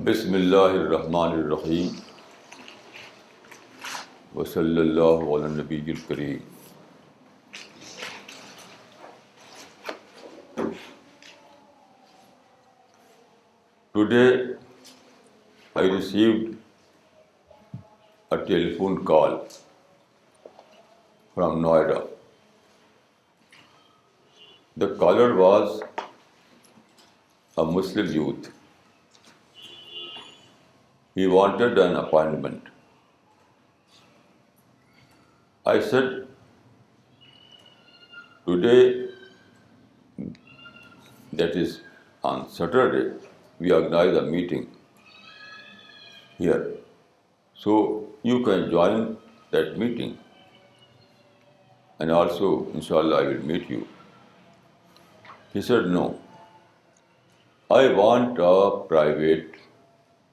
बिस्मिल्लाहिर्रहमानिर्रहीम वसल्लल्लाहु अला नबील करीम। Today I received a telephone call from Noida. The caller was a Muslim youth. He wanted an appointment. I said, today, that is on Saturday, we organize a meeting here. So you can join that meeting and also, inshallah, I will meet you. He said, no, I want a private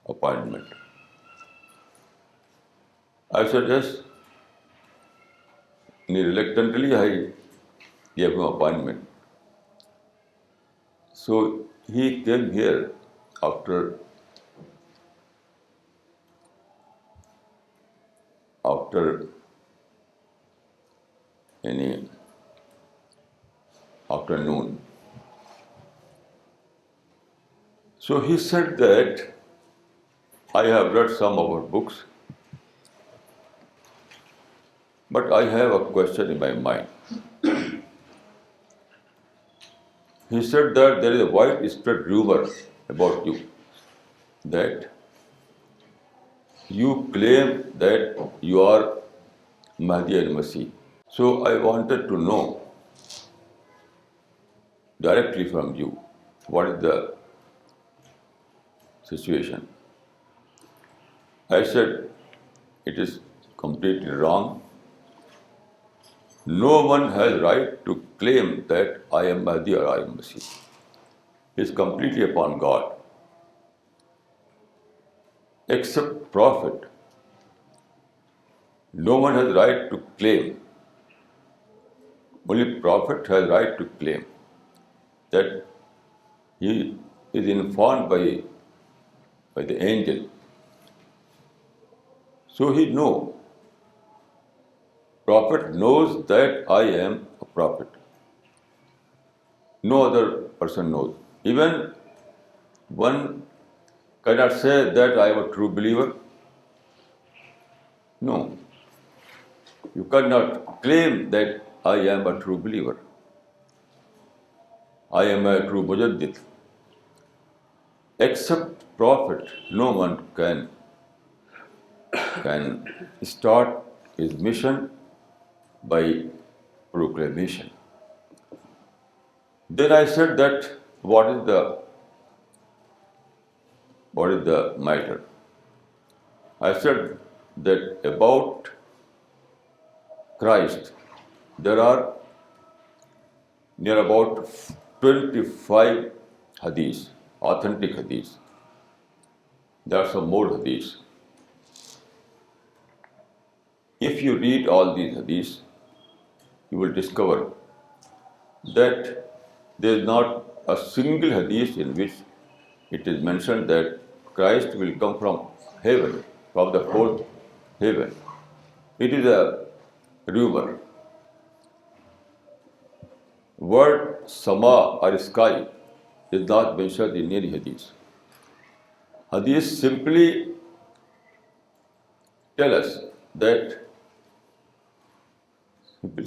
appointment. I said, yes. Reluctantly, I gave him appointment. So he came here after any afternoon. So he said that I have read some of our books, but I have a question in my mind. He said that there is a widespread rumor about you, that you claim that you are Mahdi al-Masih. So I wanted to know directly from you, what is the situation? I said, it is completely wrong. No one has right to claim that I am Mahdi or I am Masih. It is completely upon God. Except Prophet. No one has right to claim. Only Prophet has right to claim that he is informed by the angel. So he knows. Prophet knows that I am a prophet. No other person knows. Even one cannot say that I am a true believer. No. You cannot claim that I am a true believer. I am a true mujaddid. Except Prophet, no one can start his mission by proclamation. Then I said that what is the matter? I said that about Christ, there are near about 25 hadiths, authentic hadiths. There are some more hadiths. If you read all these hadiths, you will discover that there is not a single hadith in which it is mentioned that Christ will come from heaven, from the fourth heaven. It is a rumor. Word sama or sky is not mentioned in any hadith. Hadith simply tell us that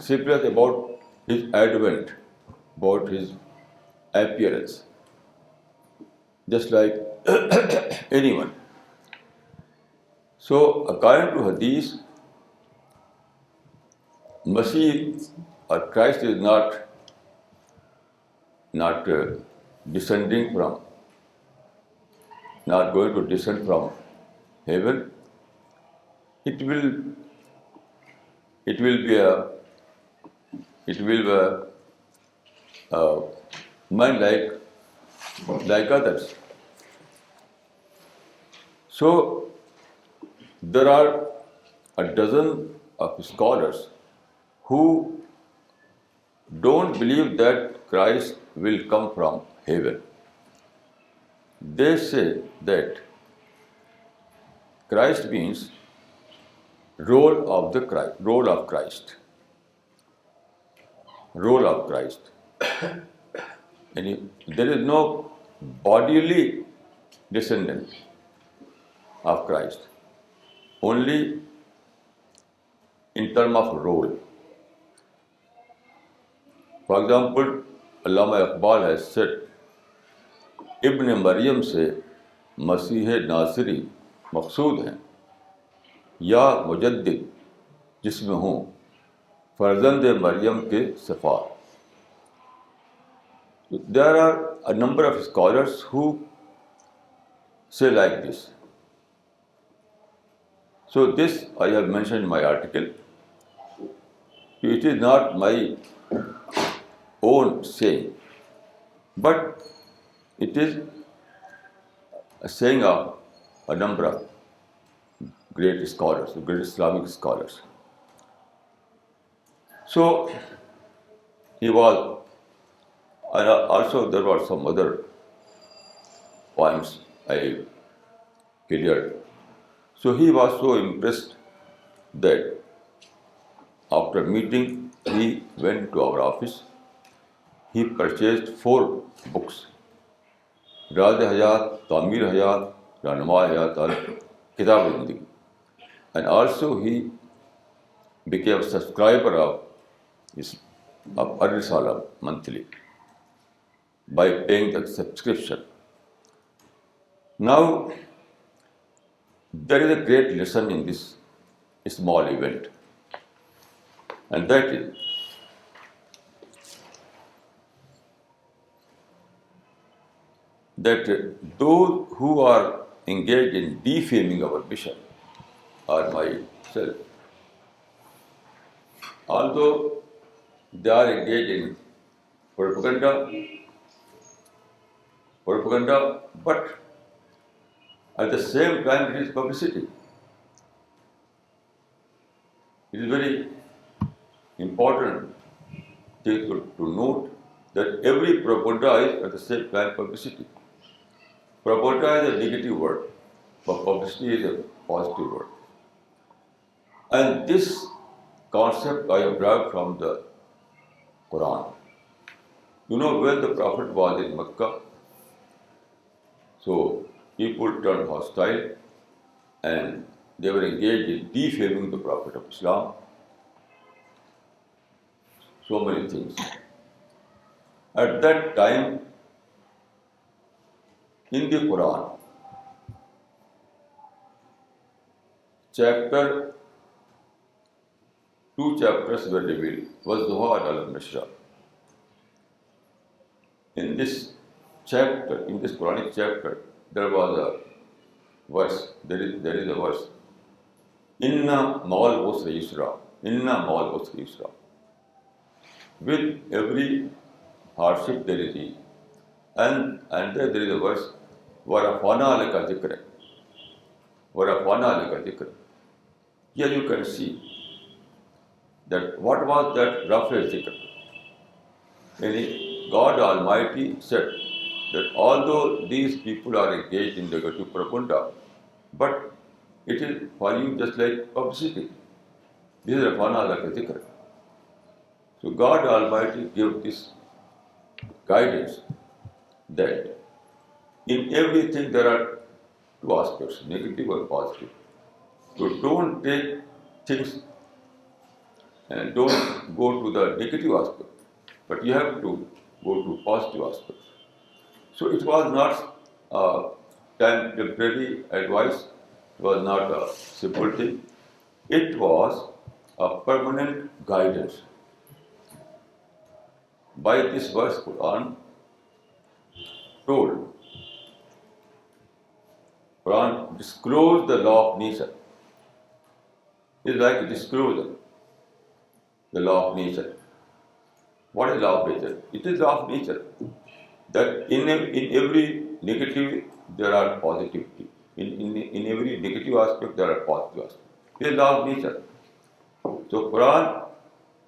simply about his advent, about his appearance, just like anyone. So, according to hadith, Masih or Christ is not descending from, not going to descend from heaven. It will be a man like others. So there are a dozen of scholars who don't believe that Christ will come from heaven. They say that Christ means role of Christ. Role of Christ. There is no bodily descendant of Christ, only in terms of role. For example, Allama Iqbal has said, इब्न मरियम से मसीह नासिरी मकसूद हैं, या मुजद्दिद जिसमें हूँ फर्जंद मरियम के सिफात. There are a number of scholars who say like this. So this I have mentioned in my article. It is not my own saying, but it is a saying of a number of great scholars, great Islamic scholars. So he was, and also there were some other points I cleared. So he was so impressed that after meeting, he went to our office. He purchased 4 books: Raz Hayat, Tamir Hayat, Ranma Hayat, and Kitab Zindagi. And also he became a subscriber of Ar-Risala monthly by paying the subscription. Now, there is a great lesson in this small event, and that is that those who are engaged in defaming our mission or myself, although they are engaged in propaganda, but at the same time it is publicity. It is very important thing to note that every propaganda is at the same time publicity. Propaganda is a negative word, but publicity is a positive word. And this concept I have derived from the Quran. You know, when the Prophet was in Mecca, so people turned hostile and they were engaged in defaming the Prophet of Islam. So many things. At that time, in the Quran, two chapters were revealed, was Duha and al-Mishra. In this chapter, in this Quranic chapter, there was a verse, there is a verse, Inna ma'al usri yusra, Inna ma'al usri yusra. With every hardship there is ease. And there is a verse, وَرَفَعْنَا لَكَ ذِكْرَكَ وَرَفَعْنَا لَكَ ذِكْرَكَ. Here you can see that what was that Rafa Zikr? Meaning, God Almighty said that although these people are engaged in negative propaganda, but it is for you just like publicity. This is Rafana Laka Zikr. So God Almighty gave this guidance that in everything there are 2 aspects, negative or positive. So don't take things and don't go to the negative aspect, but you have to go to positive aspects. So it was not a temporary advice, it was not a simple thing, it was a permanent guidance. By this verse, Quran disclosed the law of nature. It is like a disclosure, the law of nature. What is law of nature? It is law of nature that in every negative there are positivity. In every negative aspect there are positive aspects. It is law of nature. So Quran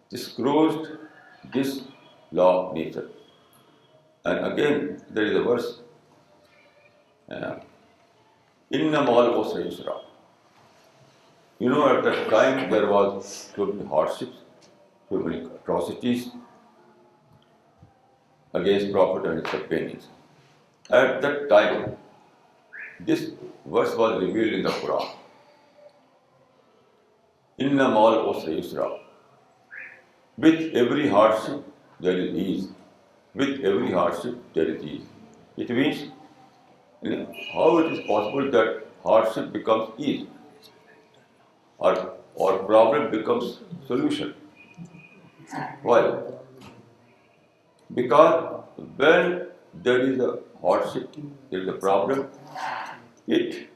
disclosed this law of nature. And again there is a verse, Inna ma'al usri yusra. At that time there was so many hardships, so many atrocities against Prophet and his companions. At that time, this verse was revealed in the Quran. Inna mal usri yusra. With every hardship, there is ease. With every hardship, there is ease. It means, how it is possible that hardship becomes ease, or problem becomes solution? Why? Because when there is a hardship, there is a problem, it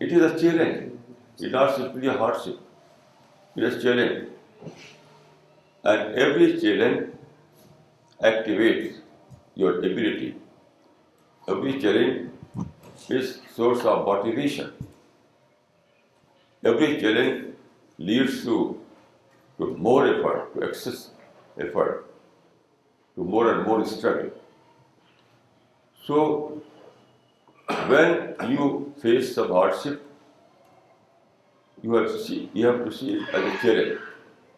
is a challenge. It is not simply a hardship. It is a challenge. And every challenge activates your ability. Every challenge is source of motivation. Every challenge leads to more effort, to excess effort, to more and more struggle. So when you face some hardship, you have to see it as a challenge.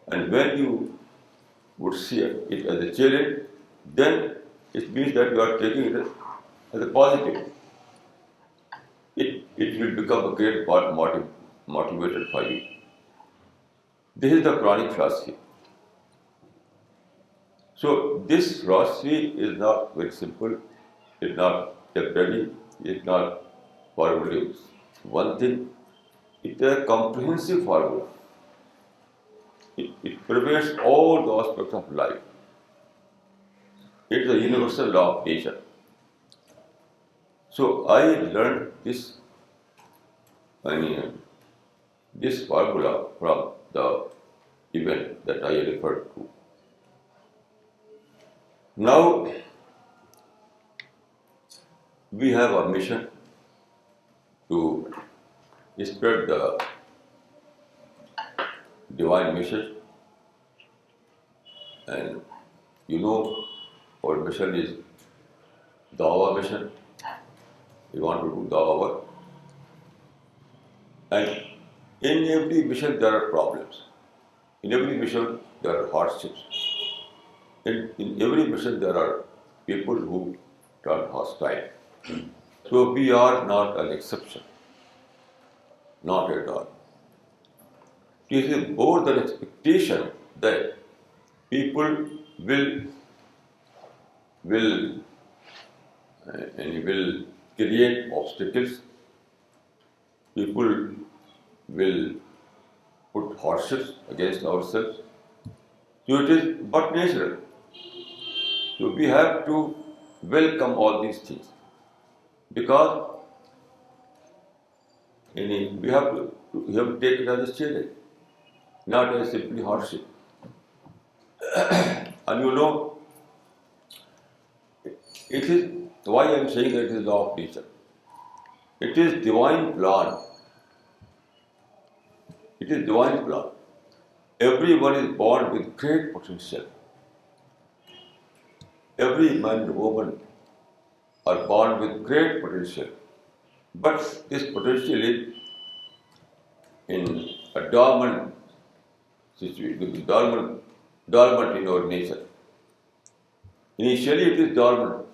And when you would see it as a challenge, then it means that you are taking it as a positive. It will become a great motivator for you. This is the Quranic philosophy. So this philosophy is not very simple, it's not temporary, it's not for only one thing. It is a comprehensive formula. It pervades all the aspects of life. It is a universal law of nature. So I learned this formula from the event that I referred to. Now we have a mission to spread the divine message, and our mission is Dawah mission. We want to do Dawah work. And in every mission there are problems. In every mission there are hardships. In every mission there are people who turn hostile. So we are not an exception. Not at all. It is more than expectation that people will create obstacles. People will put hardships against ourselves. So it is but natural. So we have to welcome all these things, because we have to take it as a challenge, not as simply hardship. And it is why I am saying that it is law of nature. It is divine plan. It is divine plan. Everyone is born with great potential. Every man and woman are born with great potential. But this potential is in a dormant situation, dormant in our nature. Initially it is dormant.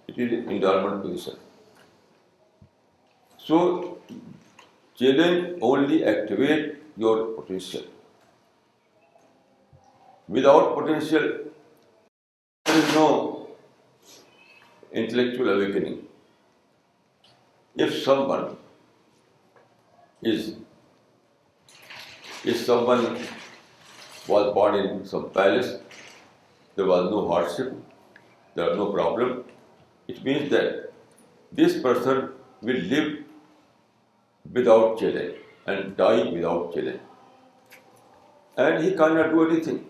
It is in dormant position. So challenge only activate your potential. Without potential, there is no intellectual awakening. If someone was born in some palace, there was no hardship, there was no problem, it means that this person will live without challenge and die without challenge. And he cannot do anything.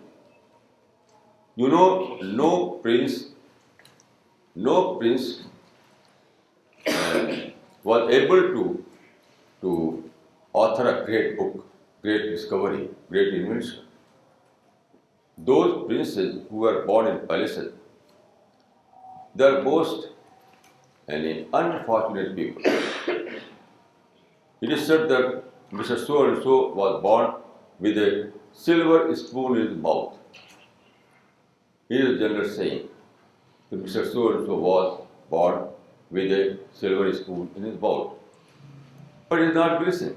No prince was able to author a great book, great discovery, great invention. Those princes who were born in palaces, they are most unfortunate people. It is said that Mr. So and so was born with a silver spoon in his mouth. Here is a general saying. So Mr. So and so was born with a silver spoon in his mouth. But it is not blessing.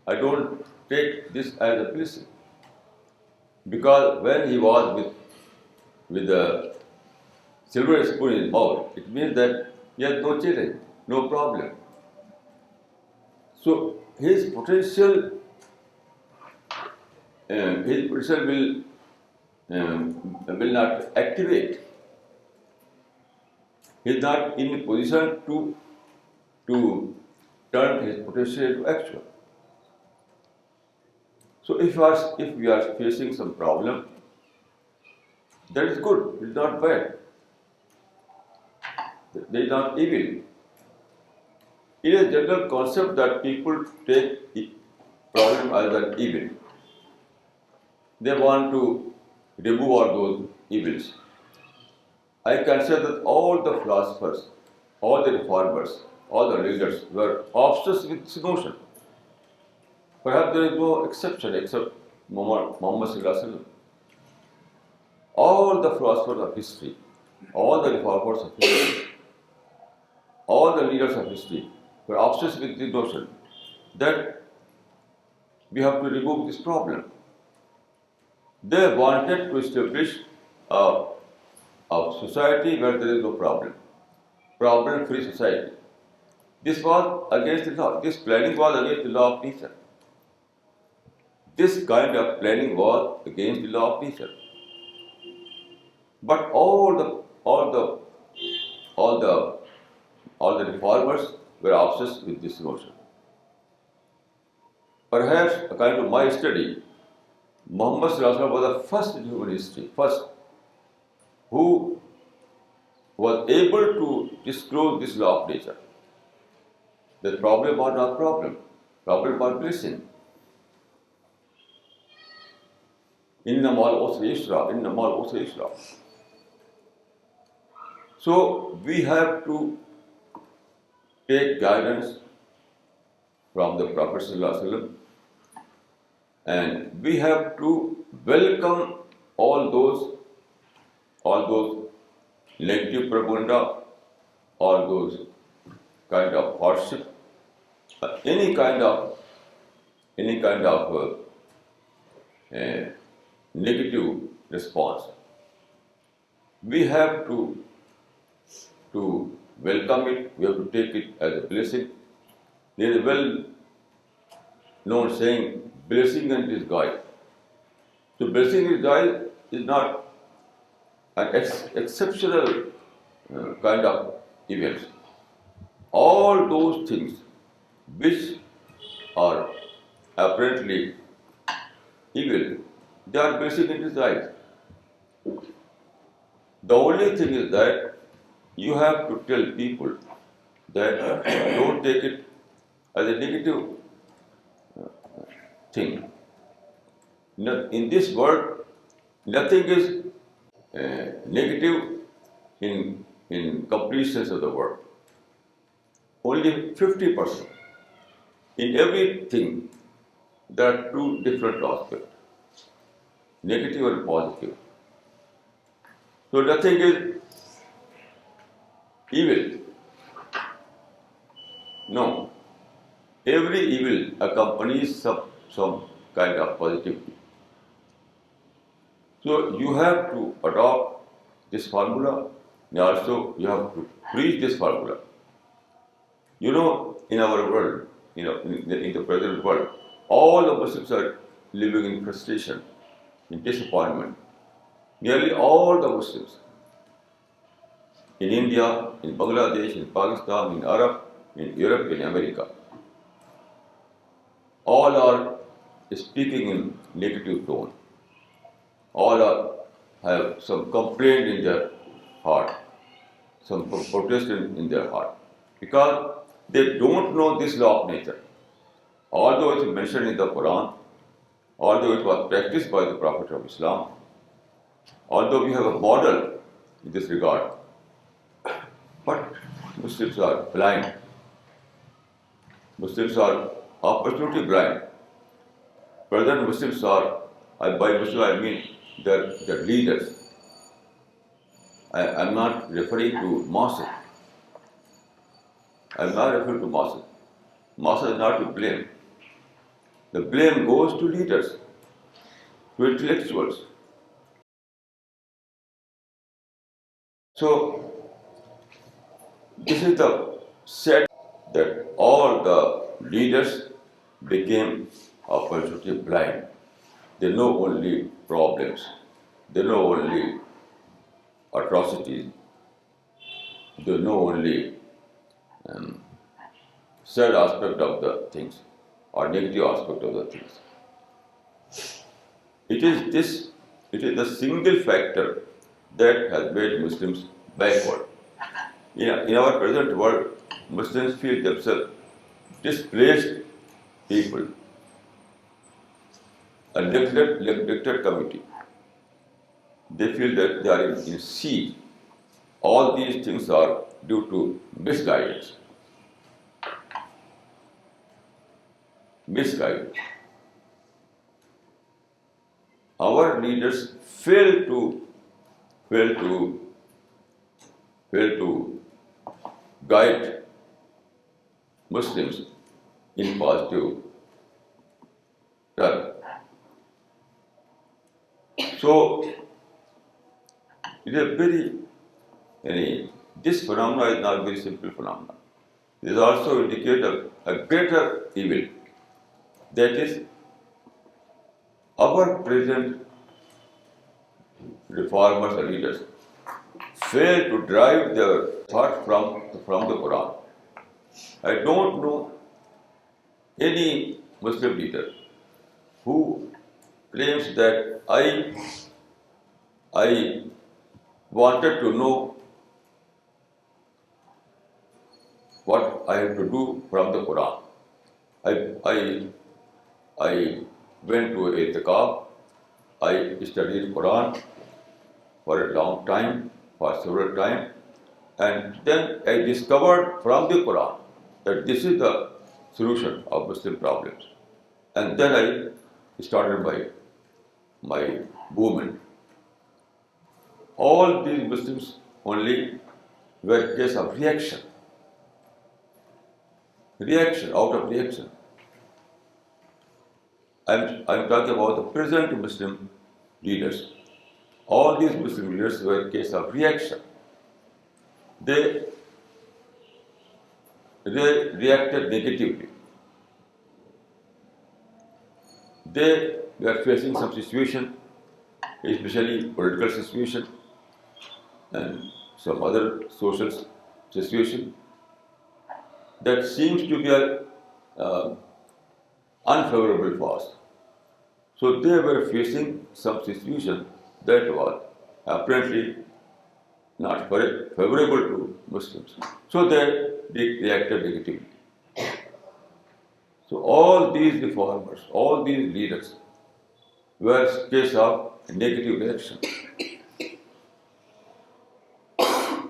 I don't take this as a blessing. Because when he was with the silver spoon in his mouth, it means that he has no challenge, no problem. So his potential will not activate. He is not in a position to turn his potential into actual. So if we are facing some problem, that is good, it is not bad. They is not evil. It is a general concept that people take problem as an evil. They want to remove all those evils. I consider that all the philosophers, all the reformers, all the leaders were obsessed with this notion. Perhaps there is no exception except Muhammad Sallallahu Alaihi Wasallam. All the philosophers of history, all the reformers of history, all the leaders of history were obsessed with this notion that we have to remove this problem. They wanted to establish a society where there is no problem, problem-free society. This was against the law. This planning was against the law of nature. This kind of planning was against the law of nature. But all the reformers were obsessed with this notion. Perhaps, according to my study, Muhammad Sallallahu Alaihi Wasallam was the first in human history, who was able to disclose this law of nature. The problem was not problem was blessing. Inna mal usri yusra. So we have to take guidance from the Prophet Sallallahu Alaihi Wasallam, and we have to welcome all those negative propaganda, all those kind of hardship, any kind of negative response. We have to welcome it. We have to take it as a blessing. There is a well-known saying, blessing and disguise. So blessing and disguise is not an exceptional kind of event. All those things which are apparently evil, they are blessing in disguise. The only thing is that you have to tell people that don't take it as a negative thing. In this world, nothing is negative in complete sense of the word. Only 50%. In everything, there are two different aspects, negative and positive. So nothing is evil. No. Every evil accompanies some kind of positivity. So you have to adopt this formula, and also you have to preach this formula. You know, in our world, in the present world, all the Muslims are living in frustration, in disappointment. Nearly all the Muslims in India, in Bangladesh, in Pakistan, in Arab, in Europe, in America, all are speaking in negative tone. All have some complaint in their heart, some protest in their heart, because they don't know this law of nature. Although it is mentioned in the Quran, although it was practiced by the Prophet of Islam, although we have a model in this regard, but Muslims are blind. Muslims are opportunity blind. Present Muslims are, by Muslim I mean the leaders. I'm not referring to masses. I'm not referring to masses. Masses is not to blame. The blame goes to leaders, to intellectuals. So, this is the set that all the leaders became opportunity blind. They know only problems. They know only atrocities. They know only sad aspect of the things or negative aspect of the things. It is the single factor that has made Muslims backward. In our present world, Muslims feel themselves displaced people, a neglected community. They feel that they are in siege. All these things are due to misguidance. Misguidance. Our leaders fail to guide Muslims in positive terms. So it is this phenomenon is not a very simple phenomenon. It is also indicator a greater evil, that is our present reformers and leaders fail to drive their thought from the Quran. I don't know any Muslim leader who claims that I wanted to know what I have to do from the Quran. I went to itikaf, I studied Quran for a long time, for several times, and then I discovered from the Quran that this is the solution of Muslim problems. And then I started my movement. All these Muslims only were case of reaction, out of reaction. I'm talking about the present Muslim leaders. All these Muslim leaders were case of reaction. They reacted negatively. They were facing some situation, especially political situation and some other social situation that seems to be unfavorable for us. So they were facing some situation that was apparently not favorable to Muslims. So they reacted negatively. So all these reformers, all these leaders were case of negative reaction.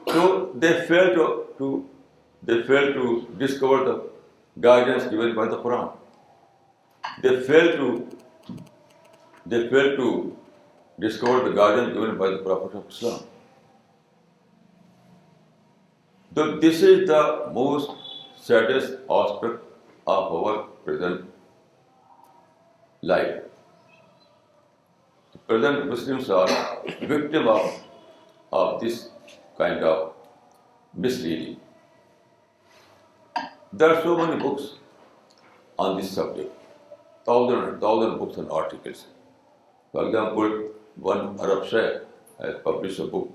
So they failed to discover the guidance given by the Quran. They failed to discover the guidance given by the Prophet of Islam. So this is the most saddest aspect of our present life. The present Muslims are victim of this kind of misleading. There are so many books on this subject, thousand books and articles. For example, one Arab Sheikh has published a book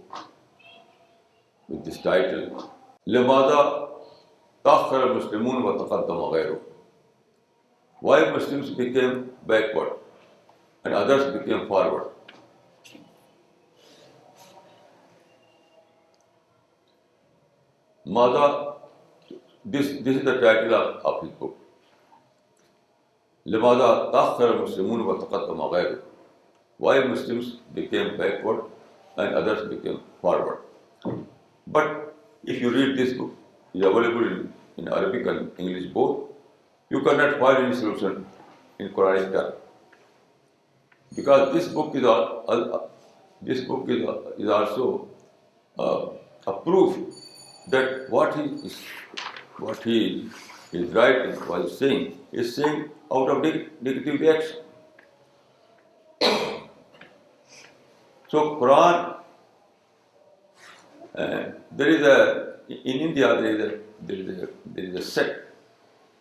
with this title, لماذا تأخر المسلمون وتقدم غيرهم? Why Muslims became backward and others became forward? This is the title of his book. لماذا تأخر المسلمون وتقدم غيرهم? Why Muslims became backward and others became forward? But if you read this book, it is available in Arabic and English both. You cannot find any solution in Quranic term. Because this book is also a proof that what he is writing while saying is saying out of negative reaction. So Quran, there is in India there is a sect,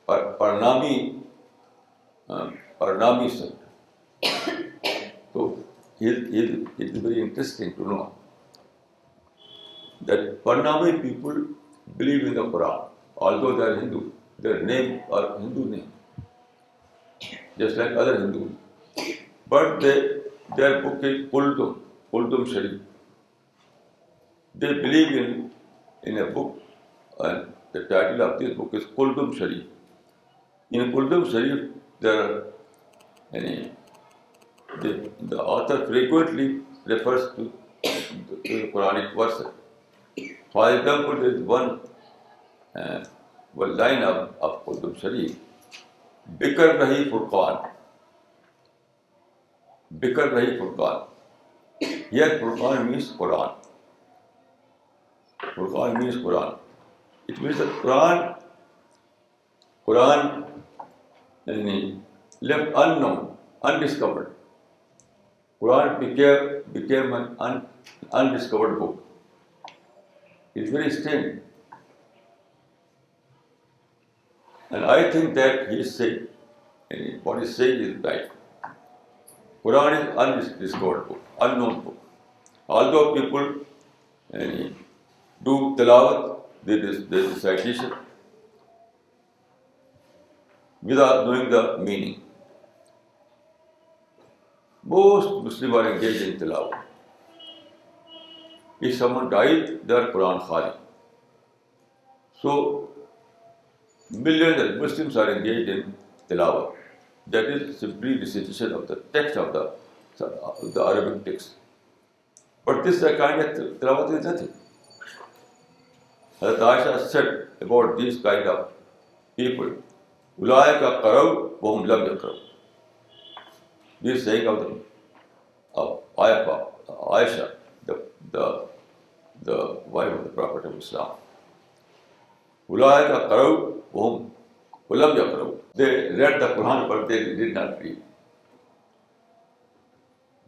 Parnami sect. So it's very interesting to know that Parnami people believe in the Quran, although they are Hindu. Their name are Hindu name, just like other Hindus. But their book is Kuldum Sharif. They believe in a book, and the title of this book is Kuldum Sharif. In Kuldum Sharif, there are the author frequently refers to the Quranic verses. For example, there is one line of Kuldum Sharif, Bikar Rahi Furqan. Bikar Rahi Furqan. Here Furqan means Quran. Furqan means Quran. It means that Quran left unknown, undiscovered. Quran became an undiscovered book. It's very strange. And I think that he is saying, what he's saying is right. Quran is undiscovered book, unknown book. Although people do tilawat, there is recitation, without knowing the meaning. Most Muslims are engaged in tilawat. If someone died, they are Quran khali. So, millions of Muslims are engaged in tilawat. That is simply recitation of the text of the Arabic text. But this kind of tilawat is nothing. Hazrat Aisha said about these kind of people, Ulaika qarau wa hum lam yaqrau. This saying of Aisha, the wife of the Prophet of Islam. Ulaika qarau wa hum lam yaqrau. They read the Quran, but they did not read.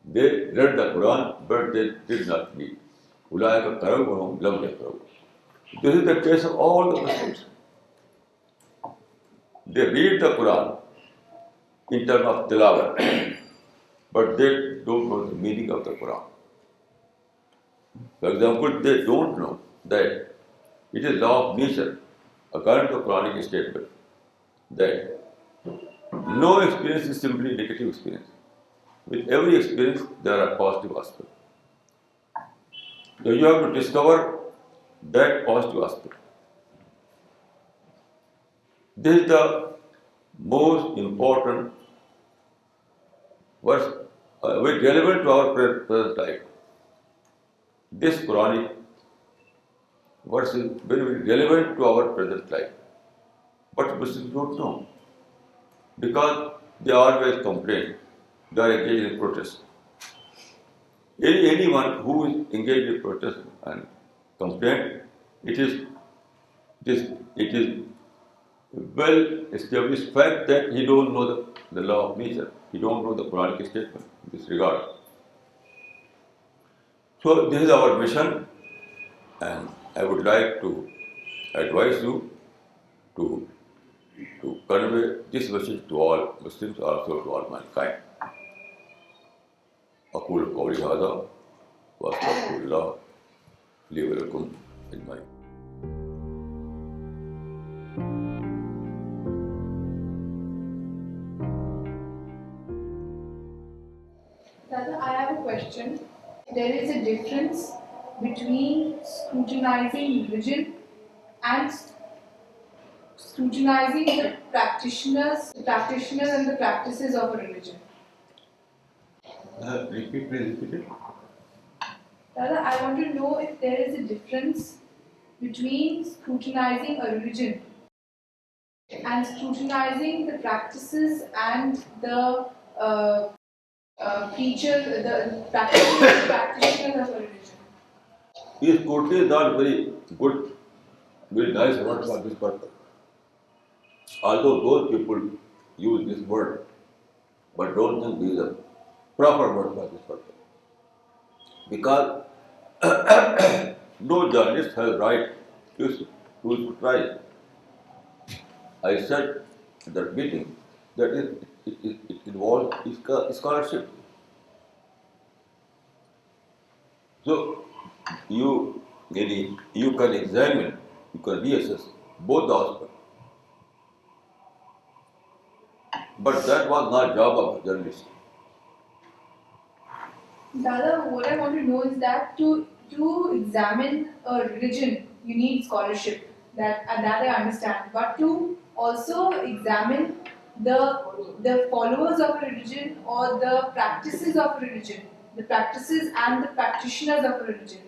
They read the Quran, but they did not read. Ulaika qarau wa hum lam yaqrau. This is the case of all the Muslims. They read the Quran in terms of tilawat, but they don't know the meaning of the Quran. For example, they don't know that it is law of nature, according to the Quranic statement, that no experience is simply negative experience. With every experience, there are positive aspects. So you have to discover that positive aspect. This is the most important verse, very relevant to our present life. This Quranic verse is very, very relevant to our present life. But Muslims don't know, because they always complain. They are engaged in protest. Anyone who is engaged in protest and complaint, it is well established fact that he don't know the law of nature. He don't know the Quranic statement in this regard. So this is our mission, and I would like to advise you to convey this message to all Muslims, also to all mankind. أقول قولي هذا وأستغفر الله لي ولكم أجمعين. Dada, I have a question. There is a difference between scrutinizing religion and scrutinizing the practitioners and the practices of a religion. Repeat it. Dada, I want to know if there is a difference between scrutinizing a religion and scrutinizing the practices and the practitioners of a religion. His scrutiny is not very good, very nice word for this purpose. Although those people use this word, but don't think this is a proper word for this purpose. Because no journalist has right to scrutinize. I said at that meeting that it involves scholarship. So you can examine, you can reassess both the aspects. But that was not job of a journalist. Dada, what I want to know is that to examine a religion, you need scholarship. That I understand. But to also examine the followers of a religion or the practices of a religion, the practices and the practitioners of a religion,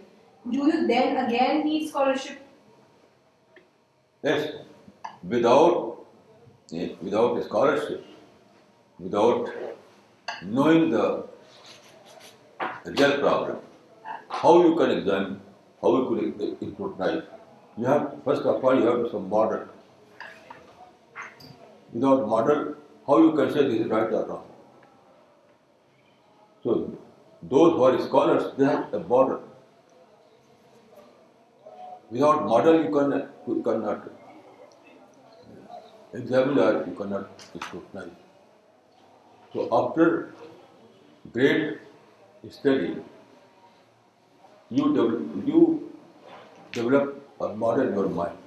do you then again need scholarship? Yes, without scholarship, without knowing the real problem, how you can examine, how you could scrutinize. You have, first of all, you have some model. Without model, how you can say this is right or wrong? So, those who are scholars, they have a model. Without model, you cannot examine or you cannot scrutinize. So, after great study, you develop a model in your mind.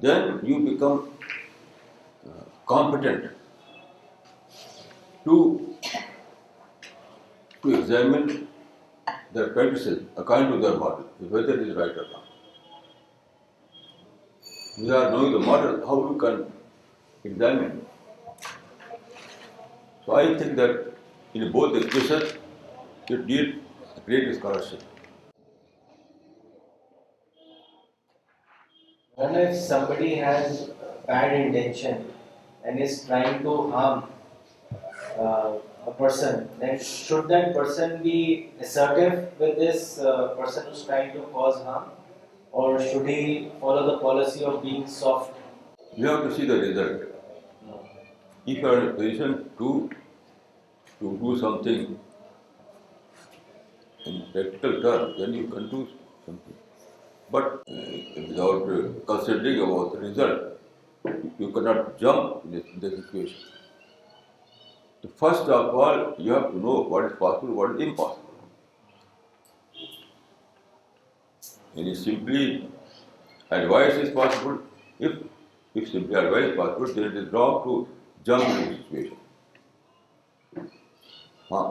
Then you become competent to examine their practices according to their model, whether it is right or not. Without knowing the model, how you can examine? So I think that in both the cases, you need great scholarship. And if somebody has bad intention and is trying to harm a person, then should that person be assertive with this person who's trying to cause harm, or should he follow the policy of being soft? You have to see the result. If you are in a position to do something in practical terms, then you can do something. But without considering about the result, you cannot jump in this situation. So first of all, you have to know what is possible, what is impossible. And if simply advice is possible, if simply advice is possible, then it is wrong to jump into the situation.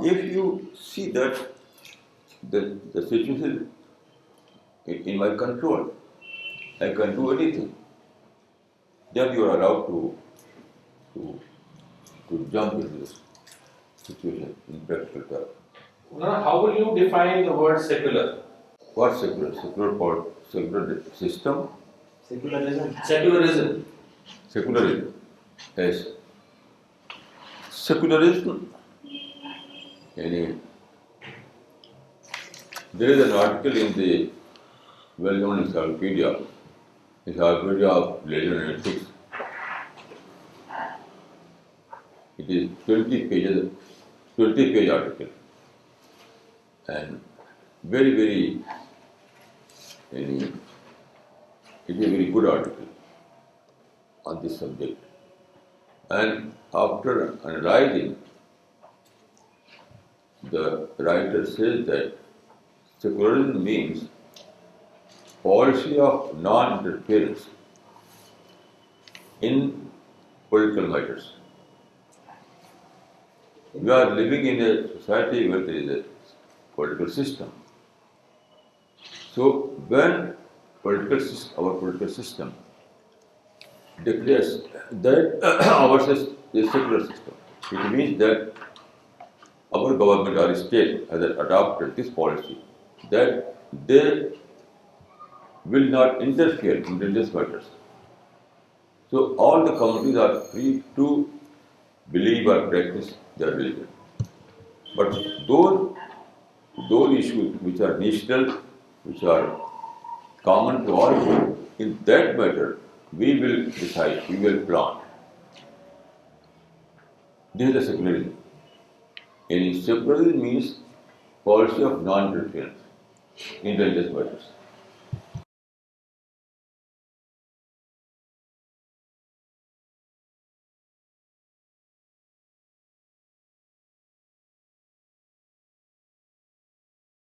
If you see that the situation is in my control, I can do anything, then you are allowed to jump into this situation in practical terms. Now, how will you define the word secular? What secular? Secular system? Secularism. Secularism. Secularism. Yes. Secularism. There is an article in the well-known encyclopedia of religion and ethics. It is 20-page article, and very, it is a very good article on this subject. And after analyzing, the writer says that secularism means policy of non-interference in political matters. We are living in a society where there is a political system. So when our political system declares that ours is a secular system, it means that our government or state has adopted this policy that they will not interfere in religious matters. So all the communities are free to believe or practice their religion. But those issues which are national, which are common to all people, in that matter, we will decide, we will plan. This is the secularism. And secularism means policy of non-interference in religious matters.